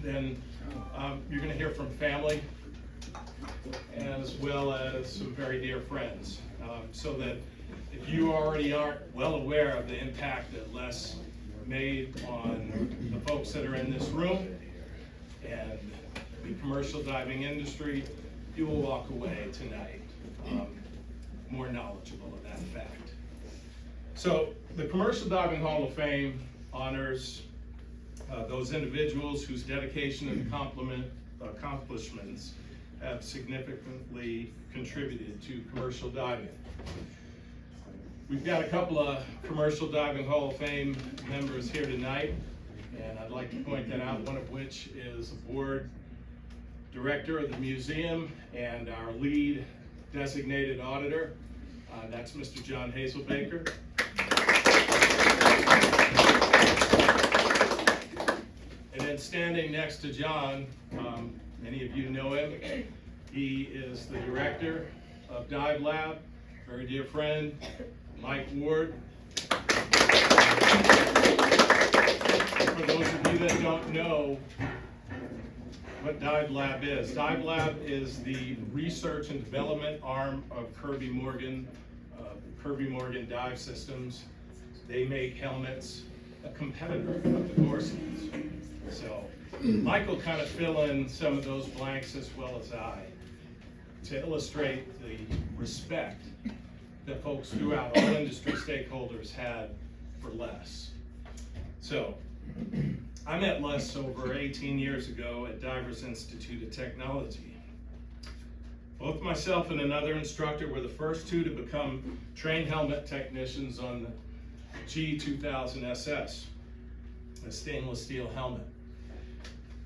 Then you're going to hear from family as well as some very dear friends, so that if you already aren't well aware of the impact that Les made on the folks that are in this room and the commercial diving industry, you will walk away tonight more knowledgeable of that fact. So the Commercial Diving Hall of Fame honors those individuals whose dedication and accomplishments have significantly contributed to commercial diving. We've got a couple of Commercial Diving Hall of Fame members here tonight, and I'd like to point that out, one of which is the board director of the museum and our lead designated auditor. That's Mr. John Hazelbaker. And then standing next to John, many of you know him. He is the director of Dive Lab, very dear friend, Mike Ward. For those of you that don't know what Dive Lab is the research and development arm of Kirby Morgan Dive Systems. They make helmets, a competitor of the Gorskis. So Mike will kind of fill in some of those blanks as well as I to illustrate the respect that folks throughout all industry stakeholders had for Les. So I met Les over 18 years ago at Divers Institute of Technology. Both myself and another instructor were the first two to become trained helmet technicians on the G2000 SS, a stainless steel helmet.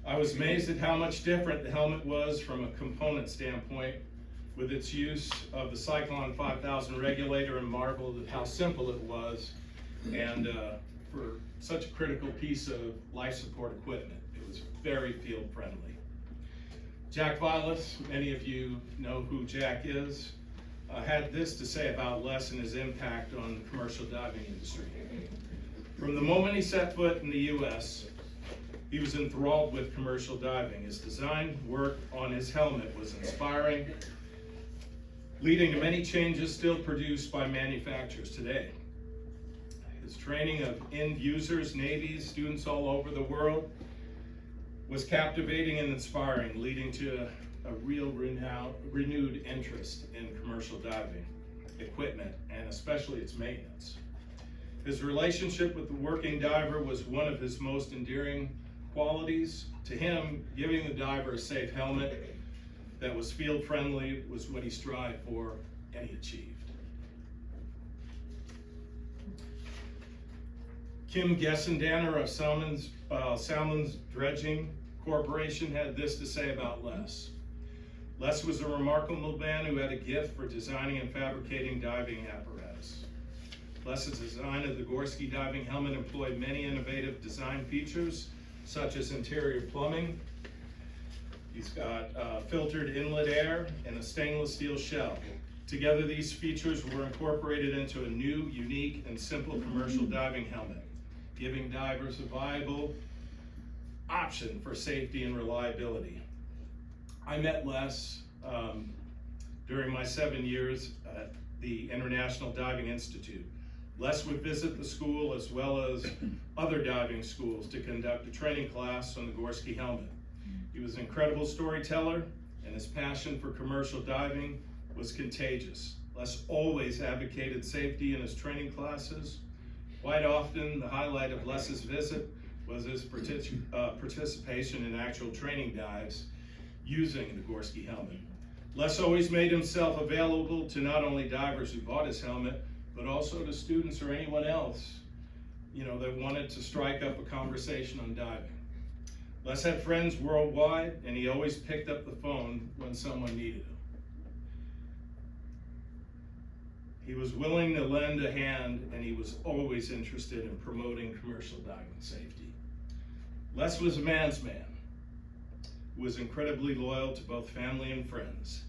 I was amazed at how much different the helmet was from a component standpoint with its use of the Cyclone 5000 regulator, and marveled at how simple it was, and for such a critical piece of life support equipment. It was very field friendly. Jack Vilas, many of you know who Jack is, had this to say about Les and his impact on the commercial diving industry. From the moment he set foot in the U.S., he was enthralled with commercial diving. His design work on his helmet was inspiring, leading to many changes still produced by manufacturers today. His training of end users, navies, students all over the world was captivating and inspiring, leading to a real renewed interest in commercial diving equipment, and especially its maintenance. His relationship with the working diver was one of his most endearing qualities. To him, giving the diver a safe helmet that was field friendly was what he strived for and he achieved. Kim Gessendanner of Salmon's Dredging Corporation had this to say about Les. Les was a remarkable man who had a gift for designing and fabricating diving apparatus. Les's design of the Gorski diving helmet employed many innovative design features, such as interior plumbing. He's got filtered inlet air and a stainless steel shell. Together, these features were incorporated into a new, unique, and simple commercial diving helmet, giving divers a viable option for safety and reliability. I met Les during my 7 years at the International Diving Institute. Les would visit the school as well as other diving schools to conduct a training class on the Gorski helmet. He was an incredible storyteller, and his passion for commercial diving was contagious. Les always advocated safety in his training classes. Quite often, the highlight of Les's visit was his participation in actual training dives using the Gorski helmet. Les always made himself available to not only divers who bought his helmet, but also to students or anyone else, that wanted to strike up a conversation on diving. Les had friends worldwide, and he always picked up the phone when someone needed him. He was willing to lend a hand, and he was always interested in promoting commercial diving safety. Les was a man's man, who was incredibly loyal to both family and friends.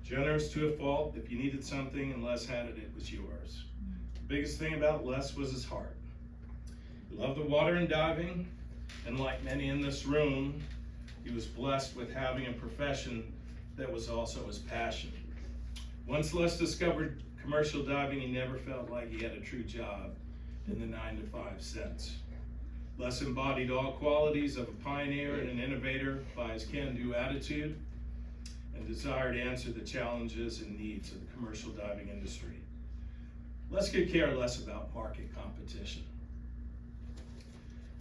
Generous to a fault. If you needed something and Les had it, it was yours. The biggest thing about Les was his heart. He loved the water and diving. And like many in this room, he was blessed with having a profession that was also his passion. Once Les discovered commercial diving, he never felt like he had a true job in the 9-to-5 sense. Les embodied all qualities of a pioneer and an innovator by his can-do attitude and desire to answer the challenges and needs of the commercial diving industry. Les could care less about market competition.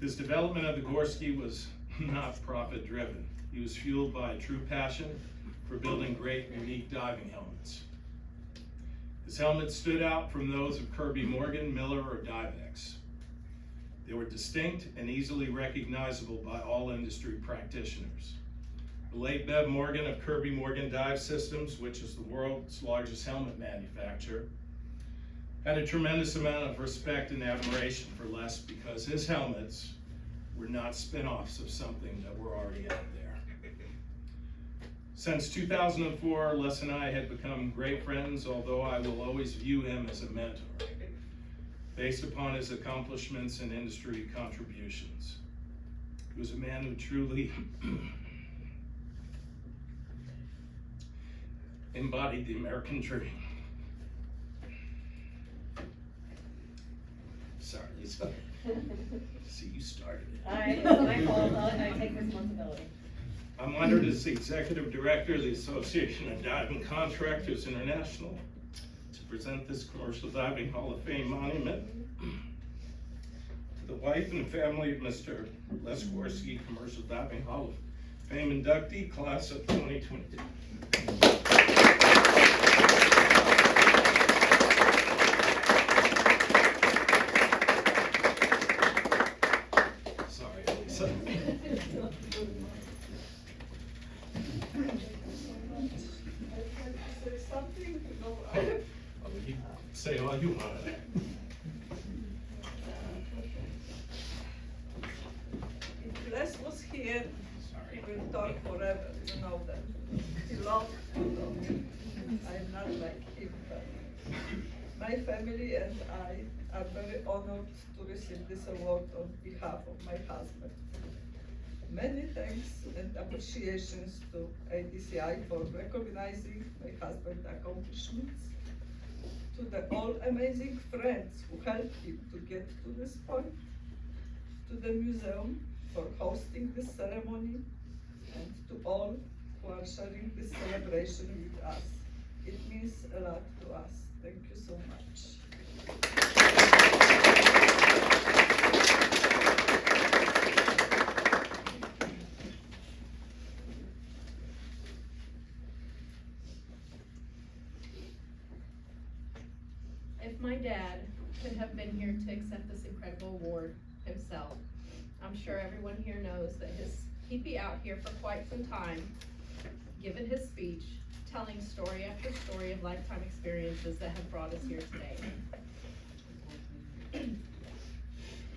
His development of the Gorski was not profit-driven. He was fueled by a true passion for building great, unique diving helmets. His helmets stood out from those of Kirby Morgan, Miller, or Divex. They were distinct and easily recognizable by all industry practitioners. The late Bev Morgan of Kirby Morgan Dive Systems, which is the world's largest helmet manufacturer, had a tremendous amount of respect and admiration for Les because his helmets were not spin-offs of something that were already out there. Since 2004, Les and I had become great friends, although I will always view him as a mentor, based upon his accomplishments and industry contributions. He was a man who truly embodied the American dream. Sorry, Lisa. See, you started it. My fault, I take responsibility. I'm honored as the Executive Director of the Association of Diving Contractors International to present this Commercial Diving Hall of Fame monument to the wife and family of Mr. Les Gorski, Commercial Diving Hall of Fame inductee, class of 2022. Sorry, Lisa. You say all you want. If Les was here, we will talk forever, you know that. He loved to talk. I'm not like him, but my family and I are very honored to receive this award on behalf of my husband. Many thanks and appreciations to ADCI for recognizing my husband's accomplishments, to the all amazing friends who helped him to get to this point, to the museum for hosting this ceremony, and to all who are sharing this celebration with us. It means a lot to us. Thank you so much. If my dad could have been here to accept this incredible award himself, I'm sure everyone here knows that he'd be out here for quite some time, giving his speech, telling story after story of lifetime experiences that have brought us here today.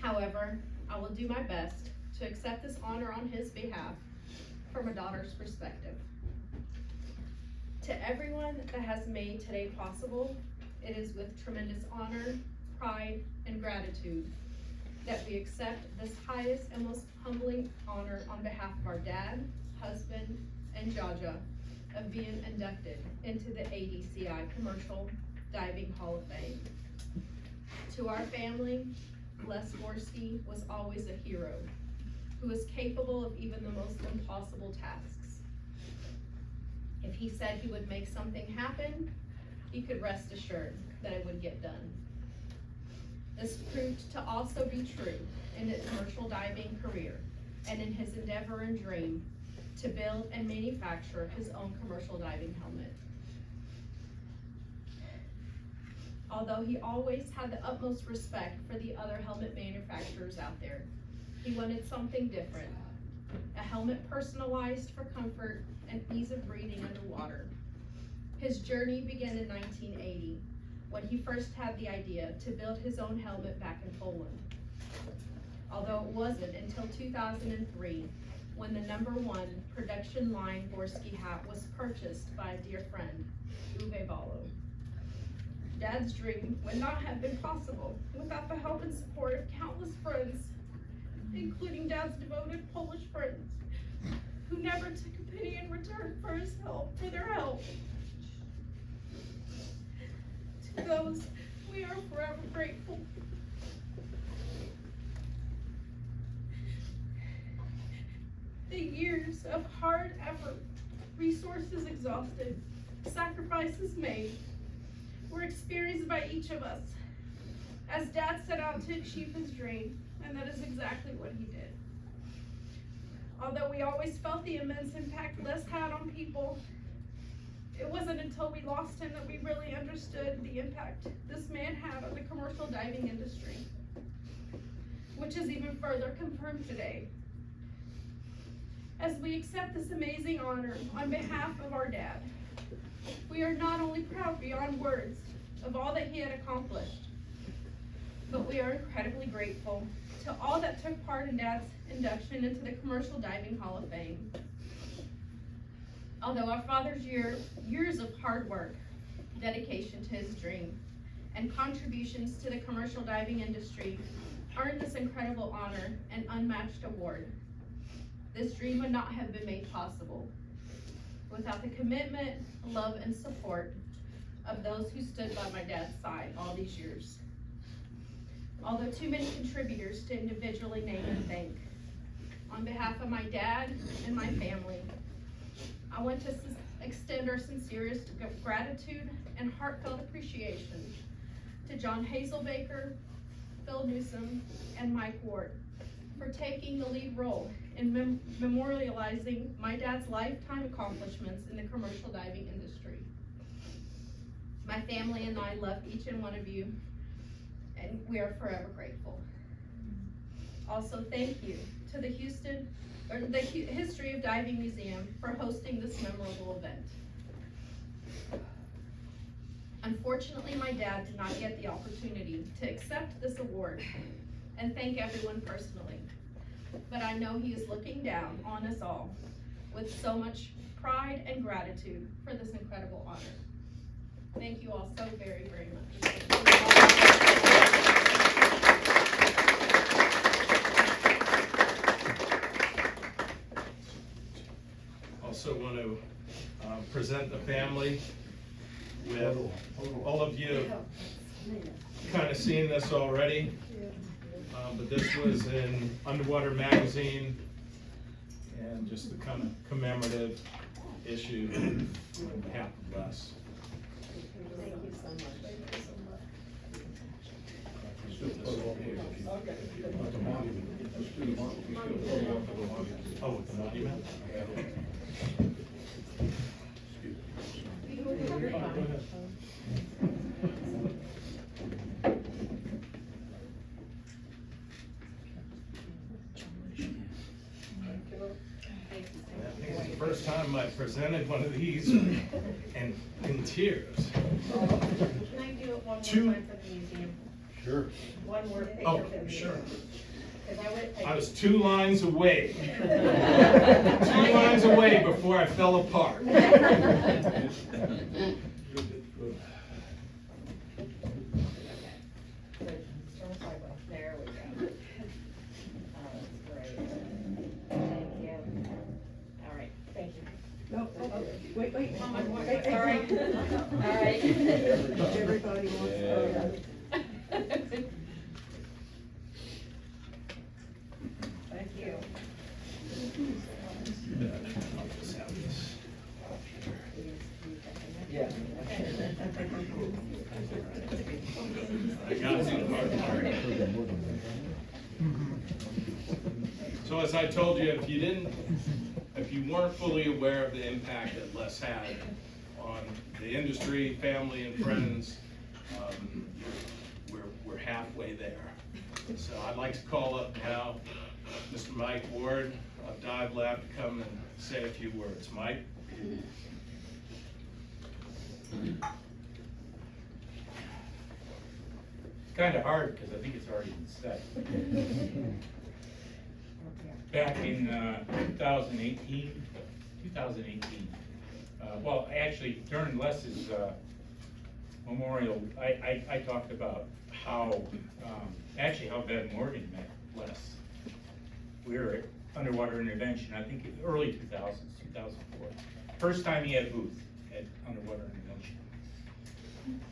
However, I will do my best to accept this honor on his behalf from a daughter's perspective. To everyone that has made today possible, it is with tremendous honor, pride, and gratitude that we accept this highest and most humbling honor on behalf of our dad, husband, and Jaja of being inducted into the ADCI Commercial Diving Hall of Fame. To our family, Les Gorski was always a hero who was capable of even the most impossible tasks. If he said he would make something happen, he could rest assured that it would get done. This proved to also be true in his commercial diving career and in his endeavor and dream to build and manufacture his own commercial diving helmet. Although he always had the utmost respect for the other helmet manufacturers out there, he wanted something different. A helmet personalized for comfort and ease of breathing underwater. His journey began in 1980, when he first had the idea to build his own helmet back in Poland. Although it wasn't until 2003 when the #1 production line Gorski hat was purchased by a dear friend, Uwe Ballo. Dad's dream would not have been possible without the help and support of countless friends including Dad's devoted Polish friends, who never took a penny in return for their help. To those, we are forever grateful. The years of hard effort, resources exhausted, sacrifices made, were experienced by each of us as Dad set out to achieve his dream, and that is exactly what he did. Although we always felt the immense impact Les had on people, it wasn't until we lost him that we really understood the impact this man had on the commercial diving industry, which is even further confirmed today. As we accept this amazing honor on behalf of our dad, we are not only proud beyond words of all that he had accomplished, but we are incredibly grateful to all that took part in Dad's induction into the Commercial Diving Hall of Fame. Although our father's years of hard work, dedication to his dream, and contributions to the commercial diving industry earned this incredible honor and unmatched award, this dream would not have been made possible without the commitment, love, and support of those who stood by my dad's side all these years. Although too many contributors to individually name and thank, on behalf of my dad and my family, I want to extend our sincerest gratitude and heartfelt appreciation to John Hazelbaker, Phil Newsom, and Mike Ward for taking the lead role in memorializing my dad's lifetime accomplishments in the commercial diving industry. My family and I love each and one of you, and we are forever grateful. Also, thank you to the History of Diving Museum for hosting this memorable event. Unfortunately, my dad did not get the opportunity to accept this award and thank everyone personally, but I know he is looking down on us all with so much pride and gratitude for this incredible honor. Thank you all so very, very much. Also want to present the family with, all of you kind of seen this already, but this was in Underwater Magazine, and just the kind of commemorative issue on behalf of Les. Thank you so much. Thank you so much. Oh, with the monument? I think it's the first time I presented one of these and in tears. Can I do it one more time for the museum? Sure. One more picture Oh, for the museum. sure. 'Cause I was 2 lines away. 2 lines away before I fell apart. There we go. Oh, that's great. Thank you. All right, thank you. No, wait. Oh, my voice, sorry. All right. Everybody wants to. Thank you. I'll just have this. Yeah. I got it. So as I told you, if you weren't fully aware of the impact that Les had on the industry, family, and friends, we're halfway there. So I'd like to call up now Mr. Mike Ward of Dive Lab to come and say a few words. Mike? Kind of hard because I think it's already been said. Back in 2018, well, actually during Les's memorial, I talked about how, actually how Bed Morgan met Les. we were at Underwater Intervention, I think early 2000s, 2004. First time he had a booth at Underwater Intervention.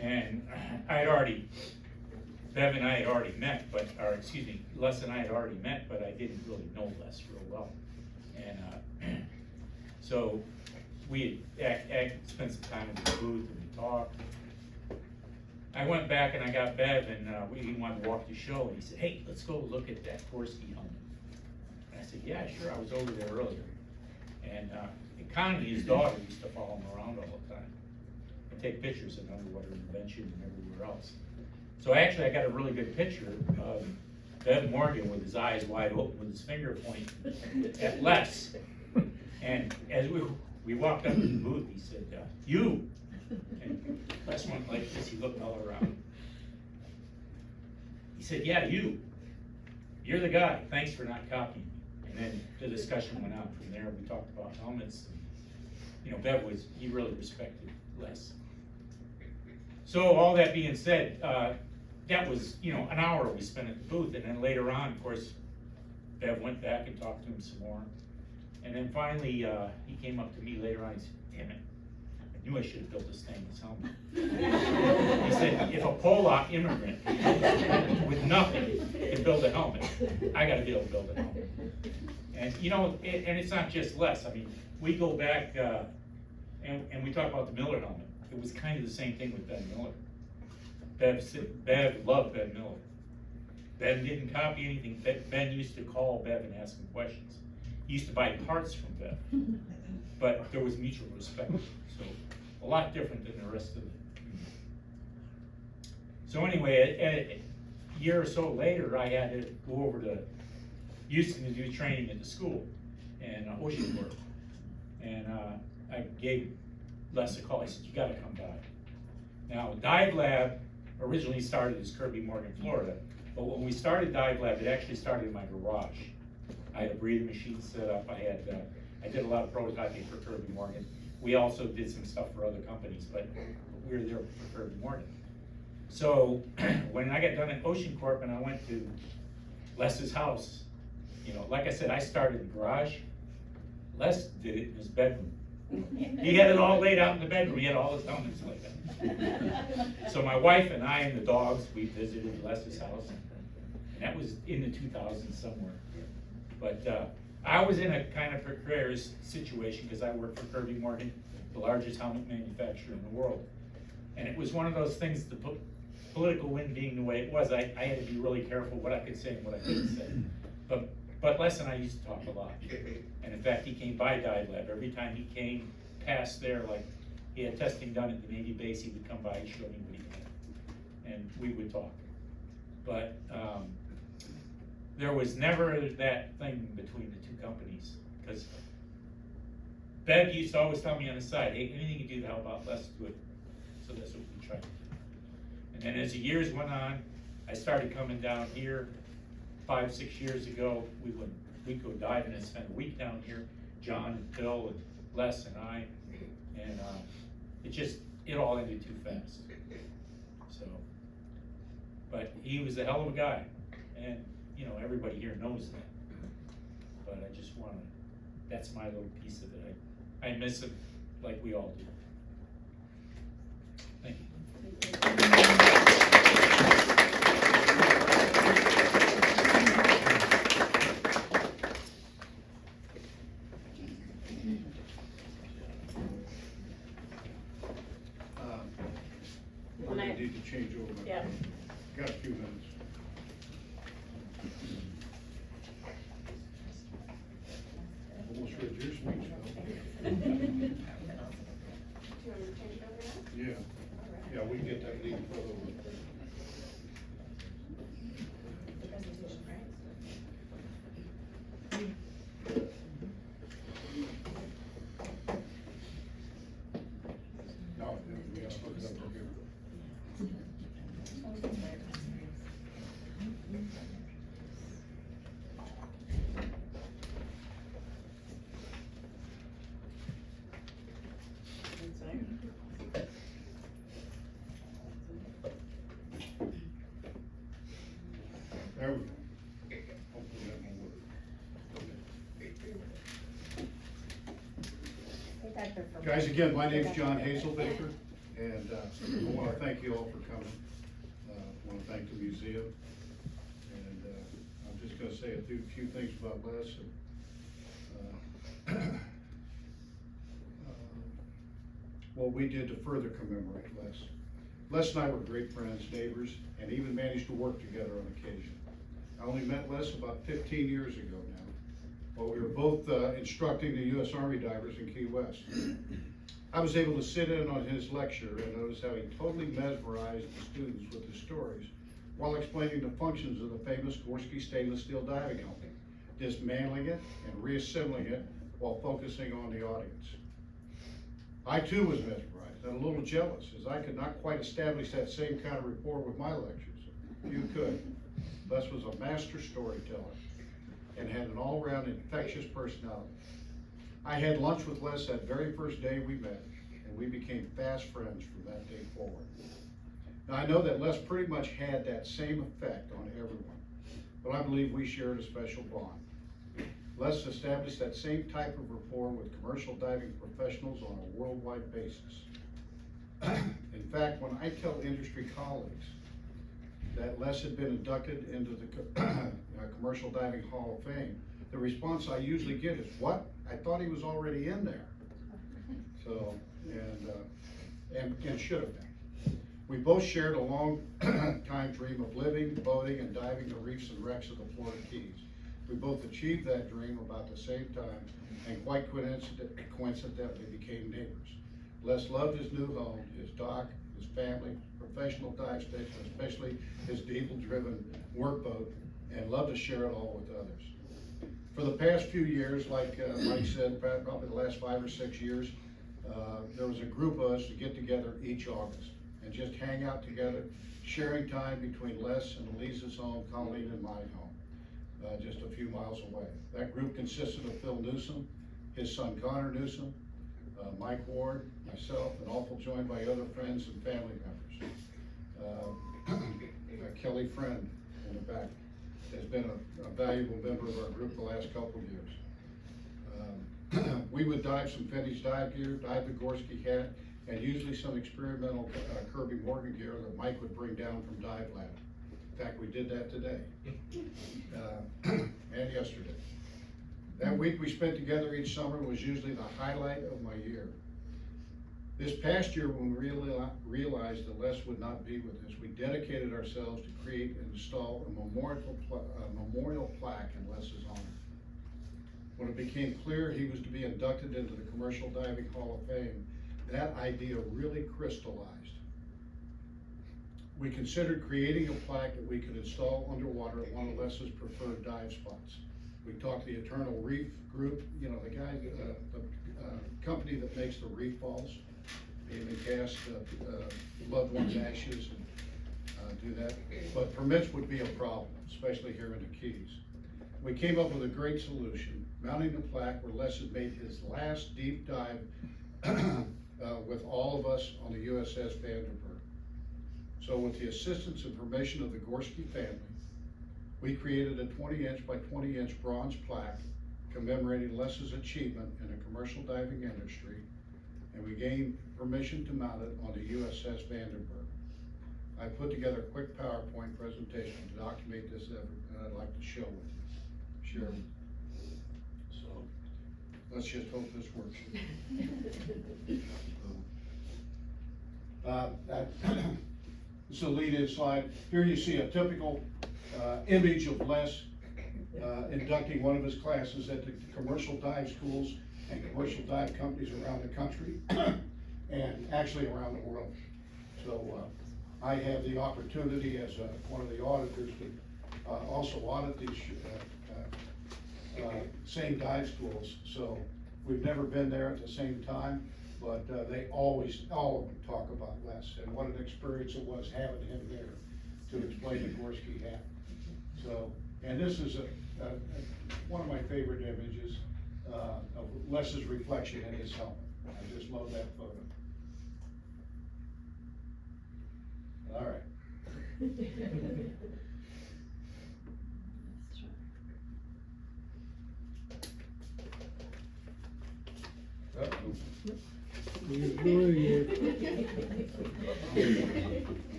And Bev and I had already met, Les and I had already met, but I didn't really know Les real well. And so we had spent some time in the booth and we talked. I went back and I got Bev and he wanted to walk the show and he said, hey, let's go look at that Gorski helmet. And I said, yeah, sure, I was over there earlier. And Connie, his daughter, used to follow him around all the time and take pictures of Underwater Intervention and everywhere else. So actually I got a really good picture of Bev Morgan with his eyes wide open with his finger pointing at Les. And as we walked up to the booth, he said, you. And Les went like this, he looked all around. He said, yeah, you. You're the guy, thanks for not copying me. And then the discussion went on from there. We talked about helmets. And, Bev he really respected Les. So all that being said, that was, an hour we spent at the booth. And then later on, of course, Bev went back and talked to him some more. And then finally, he came up to me later on and said, damn it, I knew I should have built a stainless helmet. He said, if a Polak immigrant with nothing can build a helmet, I gotta be able to build a helmet. And and it's not just Les. I mean, we go back and we talk about the Miller helmet. It was kind of the same thing with Ben Miller. Bev loved Ben Miller. Ben didn't copy anything. Ben used to call Bev and ask him questions. He used to buy parts from Bev, but there was mutual respect. So a lot different than the rest of the community. So anyway, a year or so later, I had to go over to Houston to do training at the school and ocean work. And I gave Les a call. I said, you gotta come by. Now, Dive Lab originally started as Kirby Morgan, Florida, but when we started Dive Lab, it actually started in my garage. I had a breathing machine set up. I did a lot of prototyping for Kirby Morgan. We also did some stuff for other companies, but we were there for Kirby Morgan. So when I got done at Ocean Corp and I went to Les's house, like I said, I started in the garage. Les did it in his bedroom. He had it all laid out in the bedroom. He had all his helmets laid out. So my wife and I and the dogs, we visited Les's house, and that was in the 2000s somewhere. But I was in a kind of precarious situation because I worked for Kirby Morgan, the largest helmet manufacturer in the world. And it was one of those things, the political wind being the way it was, I had to be really careful what I could say and what I couldn't say. But Les and I used to talk a lot. And in fact, he came by Dive Lab. Every time he came past there, like he had testing done at the Navy base, he would come by and show me what he had. And we would talk. But there was never that thing between the two companies. Because Bev used to always tell me on the side, hey, anything you do to help out, let's do it. So that's what we tried to do. And then as the years went on, I started coming down here. 5, 6 years ago, we'd go diving and spend a week down here. John and Phil and Les and I, and it all ended too fast. So, but he was a hell of a guy, and everybody here knows that. But I just that's my little piece of it. I miss him like we all do. Thank you. We're gonna need to change over. Yeah. Got a few minutes. Almost read your speech, though. Yeah. Yeah, we can get that lead further. No, we gotta look it up here. Guys, again, my name's John Hazelbaker, and I want to thank you all for coming. I want to thank the museum, and I'm just going to say a few things about Les. What we did to further commemorate Les. Les and I were great friends, neighbors, and even managed to work together on occasion. I only met Les about 15 years ago now, while we were both instructing the U.S. Army divers in Key West. I was able to sit in on his lecture and notice how he totally mesmerized the students with his stories while explaining the functions of the famous Gorski stainless steel diving helmet, dismantling it and reassembling it while focusing on the audience. I too was mesmerized and a little jealous, as I could not quite establish that same kind of rapport with my lectures. You could. Les was a master storyteller and had an all-round infectious personality. I had lunch with Les that very first day we met, and we became fast friends from that day forward. Now, I know that Les pretty much had that same effect on everyone, but I believe we shared a special bond. Les established that same type of rapport with commercial diving professionals on a worldwide basis. In fact, when I tell industry colleagues that Les had been inducted into the Commercial Diving Hall of Fame, the response I usually get is, "What? I thought he was already in there." So, and should have been. We both shared a long time dream of living, boating, and diving the reefs and wrecks of the Florida Keys. We both achieved that dream about the same time, and quite coincidentally became neighbors. Les loved his new home, his dock, his family, professional dive station, especially his diesel-driven workboat, and loved to share it all with others. For the past few years, like Mike said, probably the last 5 or 6 years, there was a group of us to get together each August and just hang out together, sharing time between Les and Elisa's home, Colleen and my home, just a few miles away. That group consisted of Phil Newsom, his son Connor Newsom, Mike Ward, myself, and also joined by other friends and family members. Kelly Friend in the back has been a valuable member of our group the last couple of years. We would dive some vintage dive gear, dive the Gorski hat, and usually some experimental Kirby Morgan gear that Mike would bring down from Dive Lab. In fact, we did that today and yesterday. That week we spent together each summer was usually the highlight of my year. This past year, when we realized that Les would not be with us, we dedicated ourselves to create and install a memorial plaque in Les's honor. When it became clear he was to be inducted into the Commercial Diving Hall of Fame, that idea really crystallized. We considered creating a plaque that we could install underwater at one of Les's preferred dive spots. We talked to the Eternal Reef Group, you know, the guy, the company that makes the reef balls, and they cast loved ones' ashes and do that. But permits would be a problem, especially here in the Keys. We came up with a great solution, mounting the plaque where Les had made his last deep dive with all of us on the USS Vandenberg. So with the assistance and permission of the Gorski family, we created a 20-inch by 20-inch bronze plaque commemorating Les's achievement in the commercial diving industry, and we gained permission to mount it on the USS Vandenberg. I put together a quick PowerPoint presentation to document this effort, and I'd like to share with you. So let's just hope this works. This is a lead-in slide. Here you see a typical image of Les inducting one of his classes at the commercial dive schools and commercial dive companies around the country and actually around the world. So I have the opportunity as one of the auditors to also audit these same dive schools. So we've never been there at the same time, but they always, all of them talk about Les and what an experience it was having him there to explain the Gorski hat. So, and this is one of my favorite images of Les's reflection in his helmet. I just love that photo. All right. Is it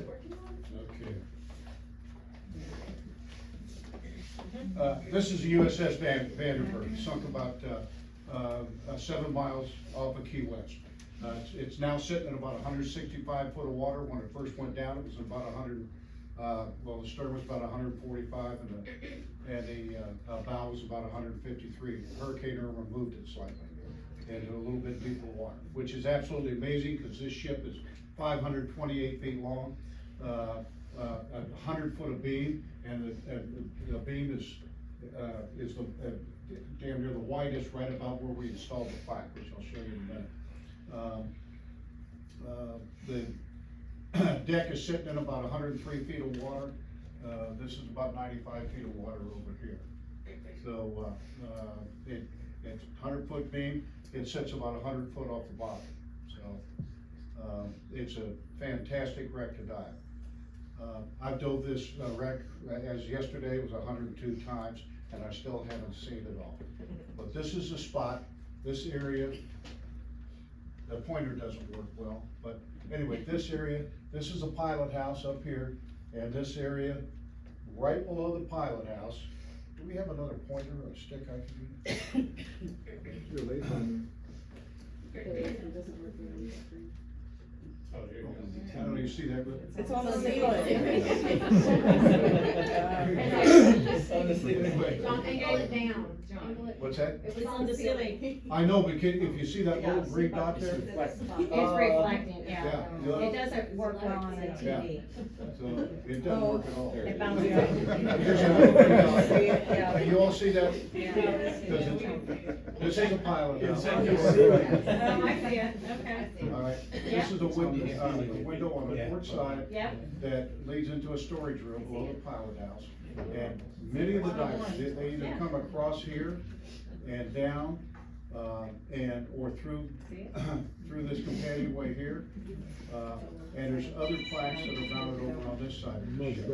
working on? Okay. This is the USS Vandenberg, sunk about 7 miles off of Key West. It's now sitting at about 165 foot of water. When it first went down, it was about 100, well, the stern was about 145 and the bow was about 153. Hurricane Irma moved it slightly into a little bit deeper water, which is absolutely amazing because this ship is 528 feet long, 100 foot of beam, and the beam is damn near the widest, right about where we installed the plaque, which I'll show you in a minute. The deck is sitting in about 103 feet of water. This is about 95 feet of water over here. So it's 100 foot beam. It sits about 100 foot off the bottom. So it's a fantastic wreck to dive. I've dove this wreck as yesterday, it was 102 times, and I still haven't seen it all. But this is the spot, this area, the pointer doesn't work well, but anyway, this area, this is a pilot house up here, and this area, right below the pilot house, do we have another pointer or a stick I can use? Oh, there you I don't know, you see that, but It's on the anyway, John, angle it down. Angle it. what's that? It was on the ceiling. I know, but if you see that little green dot there, It's reflecting, yeah. yeah. It doesn't work well on the TV. So it doesn't work at all. It bounces off. Here's another green dot. Yeah. You all see that? Yeah. This is a pilot house. Oh, I see it, okay. All right, this is a window on the port side Yep. that leads into a storage room below the pilot house. And many of the divers, they either come across here and down, or through, through this companionway here. And there's other plaques that are mounted over on this side of the ship.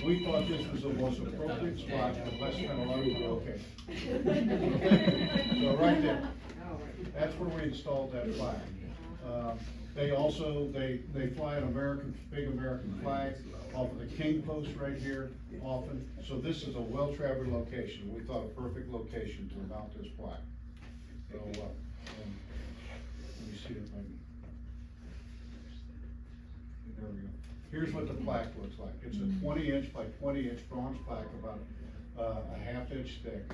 We thought this was the most appropriate spot, and less than a lot of, okay. So right there, that's where we installed that plaque. They also, they fly an big American flag off of the King Post right here often. So this is a well-traveled location. We thought a perfect location to mount this plaque. So, and let me see if I can. There we go. Here's what the plaque looks like. It's a 20-inch by 20-inch bronze plaque, about a half-inch thick.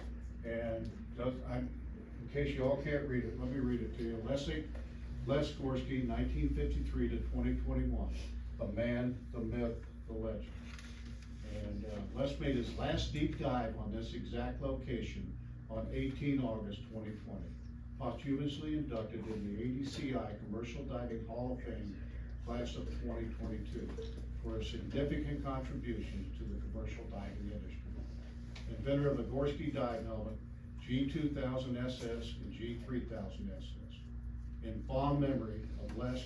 And in case you all can't read it, let me read it to you. Les Gorski, 1953 to 2021. The man, the myth, the legend. And Les made his last deep dive on this exact location on 18 August 2020. Posthumously inducted in the ADCI Commercial Diving Hall of Fame class of 2022 for a significant contribution to the commercial diving industry. Inventor of the Gorski dive helmet, G2000 SS and G3000 SS. In fond memory of Les,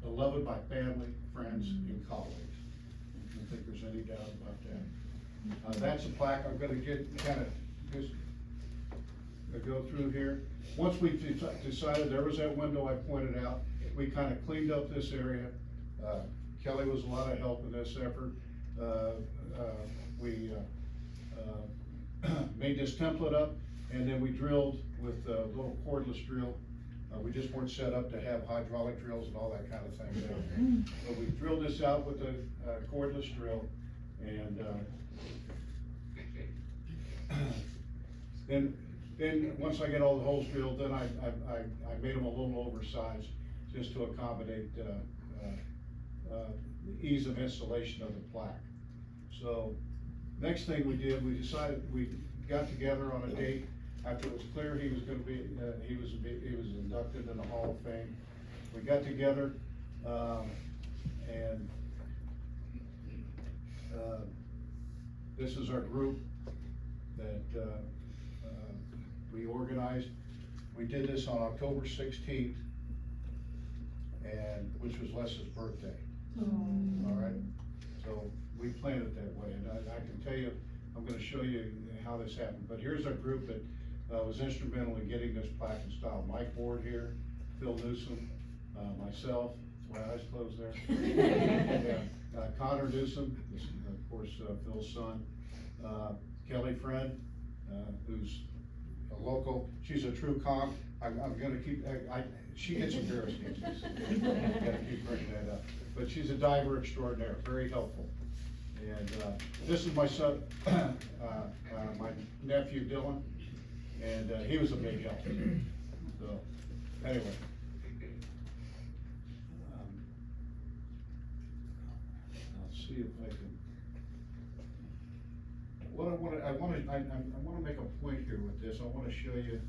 beloved by family, friends, and colleagues. I don't think there's any doubt about that. That's a plaque I'm gonna get kind of just go through here. Once we decided there was that window I pointed out, we kind of cleaned up this area. Kelly was a lot of help in this effort. We made this template up, and then we drilled with a little cordless drill. We just weren't set up to have hydraulic drills and all that kind of thing down there. But we drilled this out with a cordless drill, and then once I get all the holes drilled, then I made them a little oversized just to accommodate the ease of installation of the plaque. So next thing we did, we decided, we got together on a date after it was clear he was going to be, he was inducted in the Hall of Fame. We got together, and this is our group that we organized. We did this on October 16th, and which was Les's birthday. All right, so we planned it that way, and I can tell you, I'm gonna show you how this happened, but here's our group that, was instrumental in getting this plaque installed. Mike Ward here, Phil Newsom, myself, that's my eyes closed there. Yeah, Connor Newsom, is, of course, Phil's son, Kelly Friend, who's a local, she's a true conch. I'm gonna keep, she gets embarrassed. Gotta keep bringing that up. But she's a diver extraordinaire, very helpful. And, this is my son, my nephew Dylan, and, he was a big help. So, anyway. I'll see if I can. What I wanna make a point here with this. I wanna show you.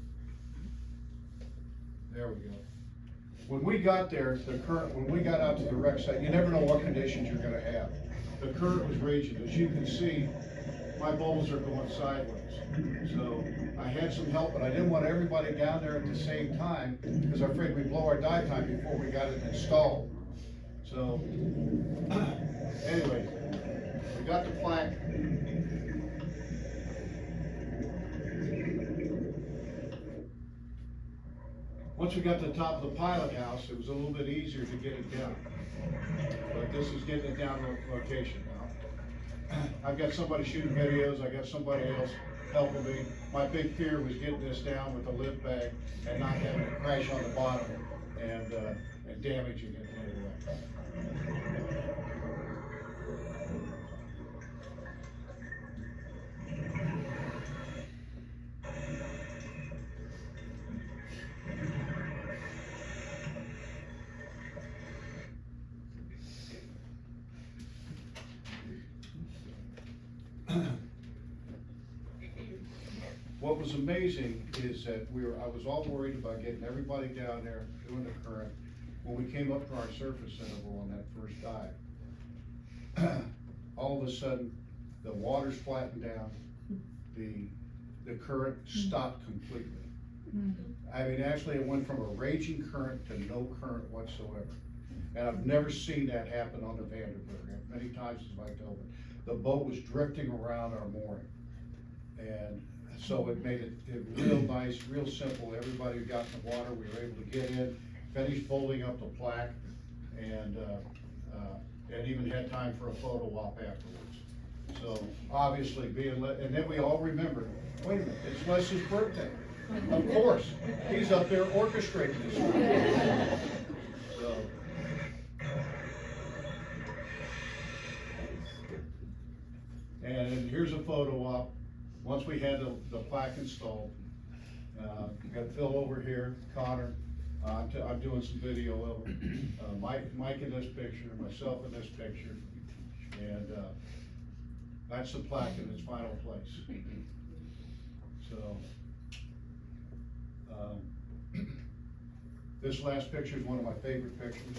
There we go. When we got there, when we got out to the wreck site, you never know what conditions you're gonna have. The current was raging. As you can see, my bubbles are going sideways. So I had some help, but I didn't want everybody down there at the same time because I'm afraid we'd blow our dive time before we got it installed. So anyway, we got the plaque. Once we got to the top of the pilot house, it was a little bit easier to get it down. But this is getting it down to location now. I've got somebody shooting videos, I got somebody else helping me. My big fear was getting this down with a lift bag and not having it crash on the bottom and damaging it in any way. What was amazing is that I was all worried about getting everybody down there doing the current. When we came up to our surface interval on that first dive, all of a sudden, the water's flattened down, the current stopped completely. I mean, actually, it went from a raging current to no current whatsoever. And I've never seen that happen on the Vanderbilt. Many times, as I told it, the boat was drifting around our mooring. And so it made it real nice, real simple. Everybody who got in the water, we were able to get in, finish folding up the plaque, and even had time for a photo op afterwards. So obviously and then we all remembered, wait a minute, it's Les's birthday. Of course, he's up there orchestrating this. So. And here's a photo op. Once we had the plaque installed, got Phil over here, Connor, I'm doing some video of him, Mike in this picture, myself in this picture, and that's the plaque in its final place. So, this last picture is one of my favorite pictures.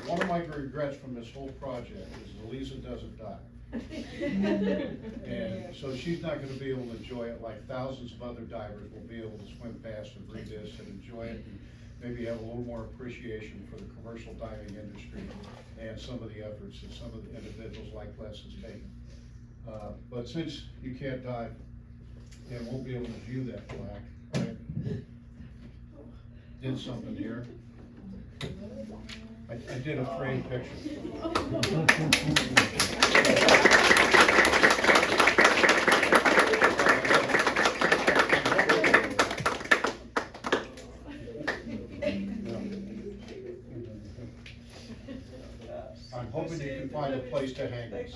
One of my regrets from this whole project is Elisa doesn't die. And so she's not gonna be able to enjoy it like thousands of other divers will be able to swim past and read this and enjoy it, and maybe have a little more appreciation for the commercial diving industry and some of the efforts that some of the individuals like Les has taken. But since you can't dive, and won't be able to view that plaque, right? Did something here. I did a framed picture. I'm hoping you can find a place to hang this.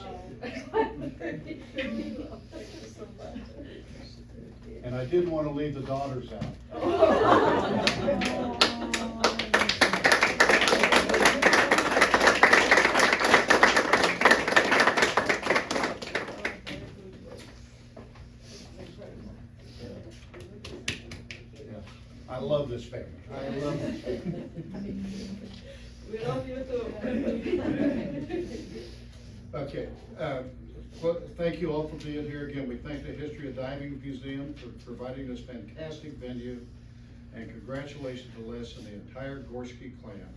And I didn't want to leave the daughters out. I love this family. I love this family. We love you too. Okay, Well, thank you all for being here. Again, we thank the History of Diving Museum for providing this fantastic venue. And congratulations to Les and the entire Gorski clan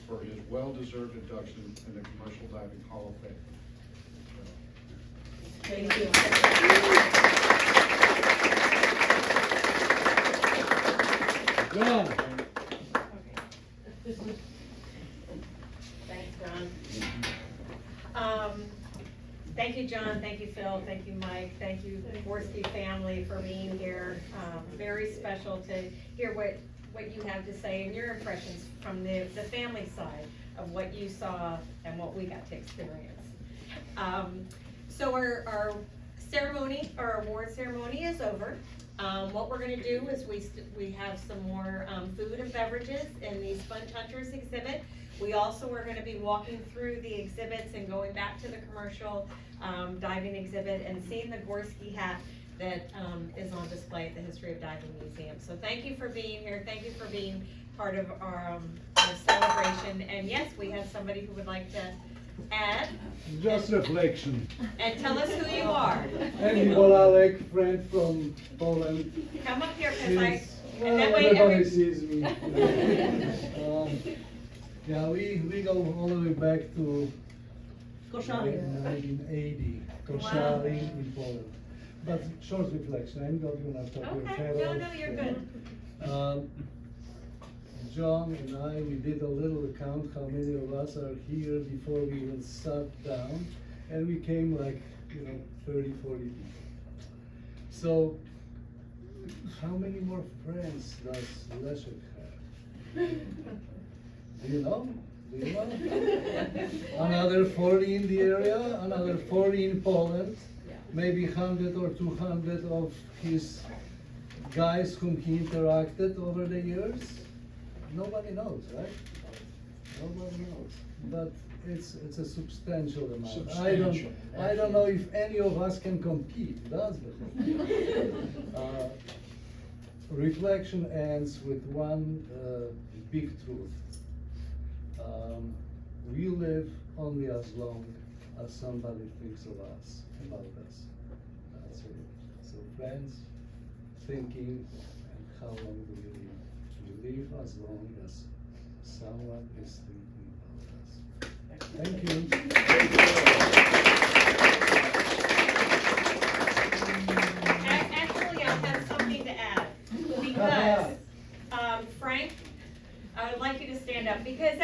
for his well-deserved induction in the Commercial Diving Hall of Fame. Thank you. John. Thanks, John. Thank you, John, thank you, Phil, thank you, Mike, thank you, Gorski family for being here. Very special to hear what you have to say and your impressions from the family side of what you saw and what we got to experience. So our ceremony, our award ceremony is over. What we're gonna do is we have some more food and beverages in the Sponge Hunters exhibit. We also are gonna be walking through the exhibits and going back to the commercial diving exhibit and seeing the Gorski hat that is on display at the History of Diving Museum. So thank you for being here, thank you for being part of our celebration. And yes, we have somebody who would like to add. Just reflection. And tell us who you are. Andy Bolalek, friend from Poland. Come up here, cause Since, and that way everybody sees me. Yeah, we go all the way back to 1980, Koszalin in Poland. But short reflection, I'm not gonna talk your Okay, head no, off. no, you're good. John and I, we did a little count how many of us are here before we even sat down, and we came like, 30, 40 people. So, how many more friends does Leszek have? Do you know? Another 40 in the area, another 40 in Poland, maybe 100 or 200 of his guys whom he interacted over the years. Nobody knows, right? Nobody knows, but it's a substantial amount. I don't know if any of us can compete, does it? Reflection ends with one big truth. We live only as long as somebody thinks of us, about us. That's it. So friends, thinking, and how long do we live? We live as long as someone is thinking about us. Thank you. Actually, I have something to add, because, Frank, I would like you to stand up, because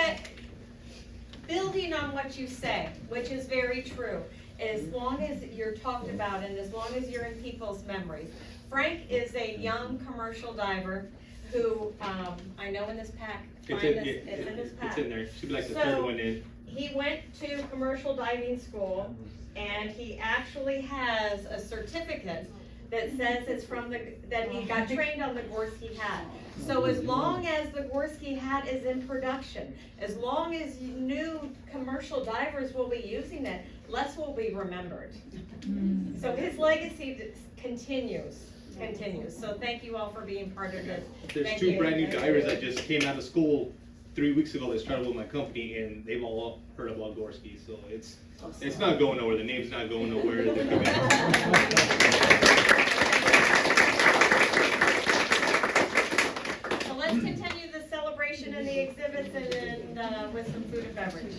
building on what you say, which is very true, as long as you're talked about and as long as you're in people's memories. Frank is a young commercial diver who, I know in this pack, It's find in, this, it's in this pack. it's in there. Should be like the So- third one in. He went to commercial diving school, and he actually has a certificate that says it's from that he got trained on the Gorski hat. So as long as the Gorski hat is in production, as long as new commercial divers will be using it, Les will be remembered. So his legacy continues. So thank you all for being part of this. There's Thank two you. brand new divers that just came out of school 3 weeks ago that's trying to with my company, and they've all heard about Gorski, so it's not going nowhere. The name's not going nowhere. They're coming out. So let's continue the celebration and the exhibits and then with some food and beverage.